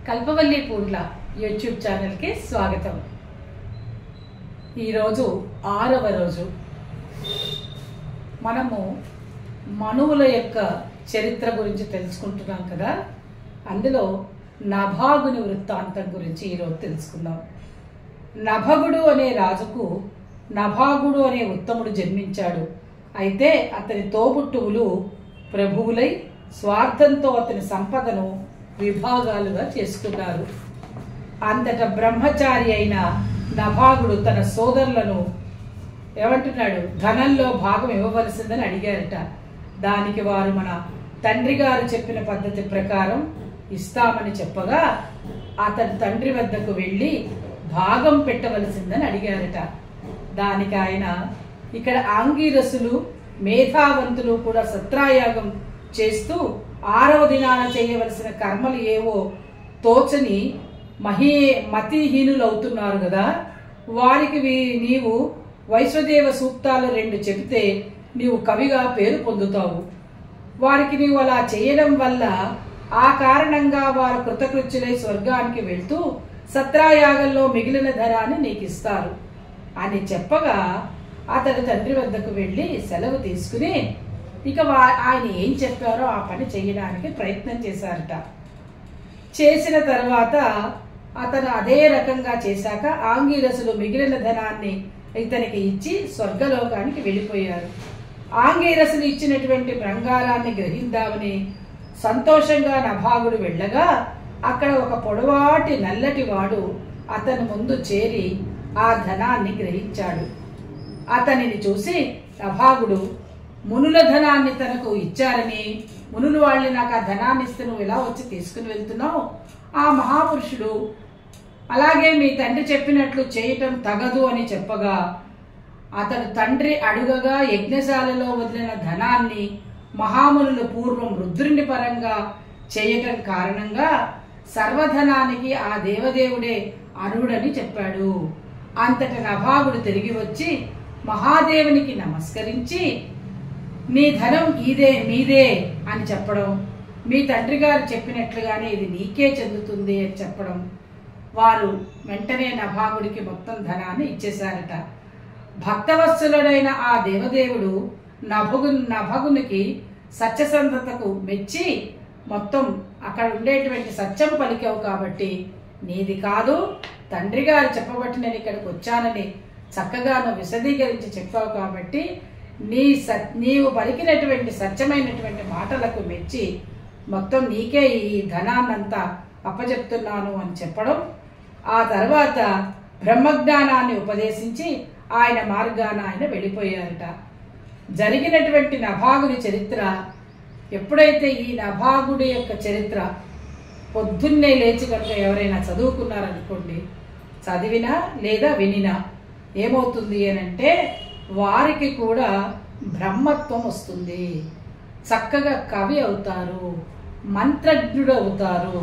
కల్పవల్లి Poondla YouTube ఛానల్కి స్వాగతం. ఈరోజు 6వ రోజు. మనము మనువుల యొక్క చరిత్ర గురించి తెలుసుకుంటున్నాం కదా. అందులో నభాగుని వృత్తాంతం గురించి ఈరోజు తెలుసుకుందాం. నభగుడు అనే రాజుకు నభాగుడు అనే ఉత్తముడు జన్మించాడు. అయితే అతని తోబుట్టువులు ప్రభువులై స్వార్థంతో అతని సంపదను విభాగాలుగా చేసుకున్నారు. అంతటా బ్రహ్మచారి అయిన నభాగుడు తన సోదరులను ఏమంటున్నాడు, ధనంలో భాగం ఇవ్వవలసిందని అడిగారట. దానికి వారు మన తండ్రి గారు చెప్పిన పద్ధతి ప్రకారం ఇస్తామని చెప్పగా అతని తండ్రి వద్దకు వెళ్ళి భాగం పెట్టవలసిందని అడిగారట. దానికి ఆయన, ఇక్కడ ఆంగీరసులు మేధావంతులు కూడా సత్రాయాగం చేస్తూ 6వ దినాన చేయవలసిన కర్మలు ఏవో తోచని మతిహీనులు అవుతున్నారు కదా. వారికి నీవు వైశ్వదేవ సూక్తాలు 2 చెబితే నీవు కవిగా పేరు పొందుతావు. వారికి నీవు అలా చేయడం వల్ల ఆ కారణంగా వారు కృతకృత్యులై స్వర్గానికి వెళ్తూ సత్రాయాగంలో మిగిలిన ధనాన్ని నీకు ఇస్తారు అని చెప్పగా అతడు తండ్రి వద్దకు వెళ్ళి సెలవు తీసుకుని ఇక ఆయన ఏం చెప్పారో ఆ పని చేయడానికి ప్రయత్నం చేశారట. చేసిన తర్వాత అతను అదే రకంగా చేశాక ఆంగీరసులు మిగిలిన ధనాన్ని ఇతనికి ఇచ్చి స్వర్గలోకానికి వెళ్ళిపోయారు. ఆంగీరసులు ఇచ్చినటువంటి బంగారాన్ని గ్రహిద్దామని సంతోషంగా నభాగుడు వెళ్ళగా అక్కడ ఒక పొడవాటి నల్లటి వాడు అతని ముందు చేరి ఆ ధనాన్ని గ్రహించాడు. అతనిని చూసి నభాగుడు, మునుల ధనాన్ని తనకు ఇచ్చారని, మునులు వాళ్ళని నాకు ఆ ధనాన్ని ఇస్తే నువ్వు ఇలా వచ్చి తీసుకుని వెళ్తున్నావు, ఆ మహాపురుషుడు అలాగే మీ తండ్రి చెప్పినట్లు చేయటం తగదు అని చెప్పగా అతడు తండ్రి అడుగగా యజ్ఞశాలలో వదిలిన ధనాన్ని మహామునులు పూర్వం రుద్రుని పరంగా చేయటం కారణంగా సర్వధనానికి ఆ దేవదేవుడే అర్హుడని చెప్పాడు. అంతట నభాగుడు తిరిగి వచ్చి మహాదేవునికి నమస్కరించి నీ ధనం మీదే అని చెప్పడం, మీ తండ్రి గారు చెప్పినట్లుగానే ఇది నీకే చెందుతుంది అని చెప్పడం, వారు వెంటనే నభాగుడికి మొత్తం ధనాన్ని ఇచ్చేశారట. భక్తవత్సలుడైన ఆ దేవదేవుడు నభగునికి సత్యసంధతకు మెచ్చి మొత్తం అక్కడ ఉండేటువంటి సత్యం పలికావు కాబట్టి నీది కాదు, తండ్రి గారు చెప్పబట్టి నేను ఇక్కడికి వచ్చానని చక్కగా నువ్వు విశదీకరించి చెప్పావు కాబట్టి నీవు పలికినటువంటి సత్యమైనటువంటి మాటలకు మెచ్చి మొత్తం నీకే ఈ ధనాన్నంతా అప్పచెప్తున్నాను అని చెప్పడం, ఆ తర్వాత బ్రహ్మజ్ఞానాన్ని ఉపదేశించి ఆయన మార్గాన ఆయన వెళ్ళిపోయారట. జరిగినటువంటి నభాగుడి చరిత్ర, ఎప్పుడైతే ఈ నభాగుడి యొక్క చరిత్ర పొద్దున్నే లేచి కనుక ఎవరైనా చదువుకున్నారనుకోండి, చదివినా లేదా వినినా ఏమవుతుంది అనంటే వారికి కూడా బ్రహ్మత్వం వస్తుంది, చక్కగా కవి అవుతారు, మంత్రజ్ఞుడు అవుతారు,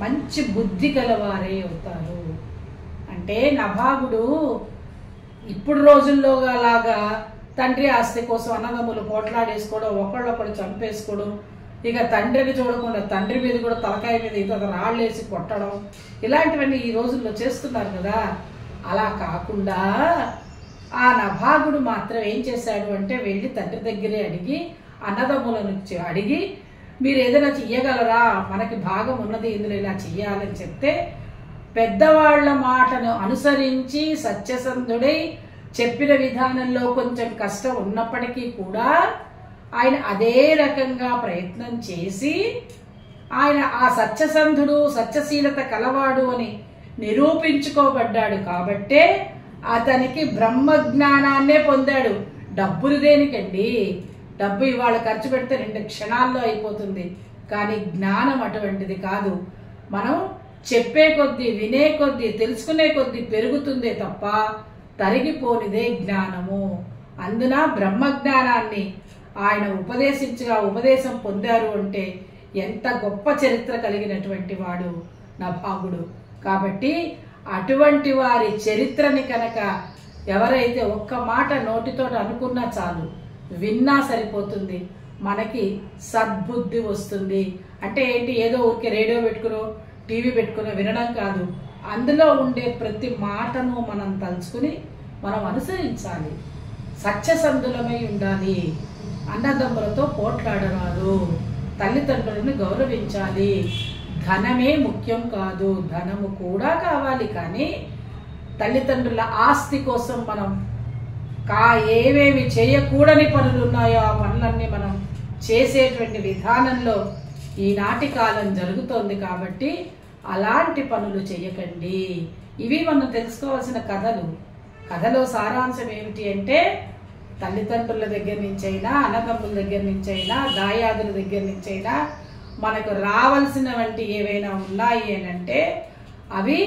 మంచి బుద్ధి గలవారే అవుతారు. అంటే నభాగుడు ఇప్పుడు రోజుల్లో లాగా తండ్రి ఆస్తి కోసం అన్నదమ్ములు పోట్లాడేసుకోవడం, ఒకళ్ళొకళ్ళు చంపేసుకోవడం, ఇక తండ్రిని చూడకుండా తండ్రి మీద కూడా తలకాయ మీద ఇతర రాళ్ళేసి కొట్టడం, ఇలాంటివన్నీ ఈ రోజుల్లో చేస్తున్నారు కదా. అలా కాకుండా ఆ నభాగుడు మాత్రం ఏం చేశాడు అంటే వెళ్ళి తండ్రి దగ్గరే అడిగి అన్నదమ్ములను అడిగి మీరు ఏదైనా చెయ్యగలరా, మనకి భాగం ఉన్నది ఇందులో ఇలా చెయ్యాలని చెప్తే పెద్దవాళ్ల మాటను అనుసరించి సత్యసంధుడై చెప్పిన విధానంలో కొంచెం కష్టం ఉన్నప్పటికీ కూడా ఆయన అదే రకంగా ప్రయత్నం చేసి ఆయన ఆ సత్యసంధుడు సత్యశీలత కలవాడు అని నిరూపించుకోబడ్డాడు కాబట్టే అతనికి బ్రహ్మజ్ఞానాన్నే పొందాడు. డబ్బులు దేనికండి, డబ్బు ఇవాళ ఖర్చు పెడితే 2 క్షణాల్లో అయిపోతుంది, కానీ జ్ఞానం అటువంటిది కాదు. మనం చెప్పే కొద్దీ, వినే కొద్దీ, తెలుసుకునే కొద్దీ పెరుగుతుందే తప్ప తరిగిపోనిదే జ్ఞానము. అందున బ్రహ్మజ్ఞానాన్ని ఆయన ఉపదేశం పొందారు అంటే ఎంత గొప్ప చరిత్ర కలిగినటువంటి వాడు నభాగుడు. కాబట్టి అటువంటి వారి చరిత్రని కనుక ఎవరైతే ఒక్క మాట నోటితో అనుకున్నా చాలు, విన్నా సరిపోతుంది, మనకి సద్బుద్ధి వస్తుంది. అంటే ఏంటి, ఏదో ఊరికే రేడియో పెట్టుకునో టీవీ పెట్టుకుని వినడం కాదు, అందులో ఉండే ప్రతి మాటను మనం తలుచుకుని మనం అనుసరించాలి. సత్యసంధులమై ఉండాలి. అన్నదమ్ములతో పోట్లాడరాదు. తల్లిదండ్రులను గౌరవించాలి. ధనమే ముఖ్యం కాదు, ధనము కూడా కావాలి. కానీ తల్లిదండ్రుల ఆస్తి కోసం మనం ఏవేవి చేయకూడని పనులు ఉన్నాయో ఆ పనులన్నీ మనం చేసేటువంటి విధానంలో ఈనాటి కాలం జరుగుతోంది. కాబట్టి అలాంటి పనులు చేయకండి. ఇవి మనం తెలుసుకోవాల్సిన కథలు. కథలో సారాంశం ఏమిటి అంటే, తల్లిదండ్రుల దగ్గర నుంచైనా, అన్నదమ్ముల దగ్గర నుంచైనా, దాయాదుల దగ్గర నుంచైనా మనకు రావాల్సినవంటి ఏవైనా ఉన్నాయి అని అంటే అవి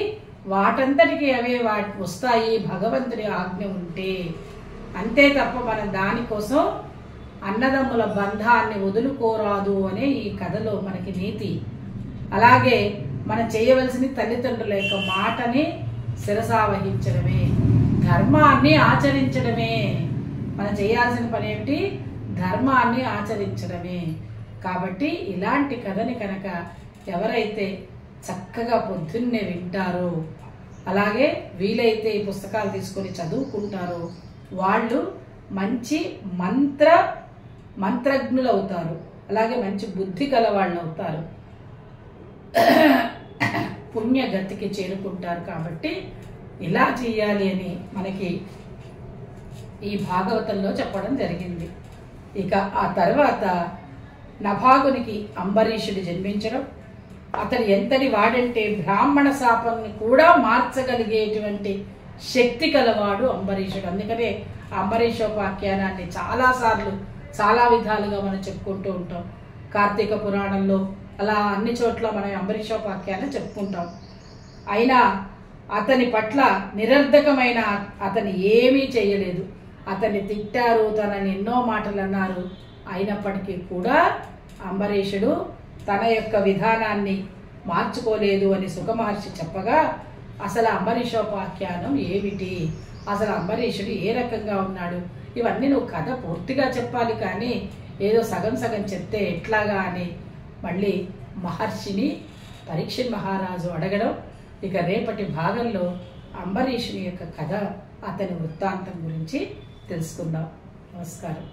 వాటంతటికి అవే వస్తాయి భగవంతుడి ఆజ్ఞ ఉంటే. అంతే తప్ప మనం దానికోసం అన్నదమ్ముల బంధాన్ని వదులుకోరాదు అనే ఈ కథలో మనకి నీతి. అలాగే మనం చేయవలసిన తల్లిదండ్రుల యొక్క మాటని శిరసావహించడమే, ధర్మాన్ని ఆచరించడమే. మనం చేయాల్సిన పని ఏమిటి? ధర్మాన్ని ఆచరించడమే. కాబట్టి ఇలాంటి కథని కనుక ఎవరైతే చక్కగా పొద్దున్నే వింటారో, అలాగే వీలైతే ఈ పుస్తకాలు తీసుకొని చదువుకుంటారో వాళ్ళు మంచి మంత్రజ్ఞులు అవుతారు. అలాగే మంచి బుద్ధి గల వాళ్ళు అవుతారు, పుణ్యగతికి చేరుకుంటారు. కాబట్టి ఇలా చేయాలి అని మనకి ఈ భాగవతంలో చెప్పడం జరిగింది. ఇక ఆ తర్వాత నభాగునికి అంబరీషుడు జన్మించడం, అతడు ఎంతటి వాడంటే బ్రాహ్మణ శాపాన్ని కూడా మార్చగలిగేటువంటి శక్తి కలవాడు అంబరీషుడు. అందుకనే అంబరీషోపాఖ్యానాన్ని చాలాసార్లు చాలా విధాలుగా మనం చెప్పుకుంటూ ఉంటాం. కార్తీక పురాణంలో అలా అన్ని చోట్ల మనం అంబరీషోపాఖ్యానం చెప్పుకుంటాం. అయినా అతని పట్ల నిరర్ధకమైన అతను ఏమీ చేయలేదు. అతన్ని తిట్టారు, తనని ఎన్నో మాటలు అన్నారు. అయినప్పటికీ కూడా అంబరీషుడు తన యొక్క విధానాన్ని మార్చుకోలేదు అని సుఖమహర్షి చెప్పగా, అసలు అంబరీషోపాఖ్యానం ఏమిటి, అసలు అంబరీషుడు ఏ రకంగా ఉన్నాడు, ఇవన్నీ నువ్వు కథ పూర్తిగా చెప్పాలి. కానీ ఏదో సగం సగం చెప్తే ఎట్లాగా అని మళ్ళీ మహర్షిని పరీక్షిత్ మహారాజు అడగడం. ఇక రేపటి భాగంలో అంబరీషుని యొక్క కథ, అతని వృత్తాంతం గురించి తెలుసుకుందాం. నమస్కారం.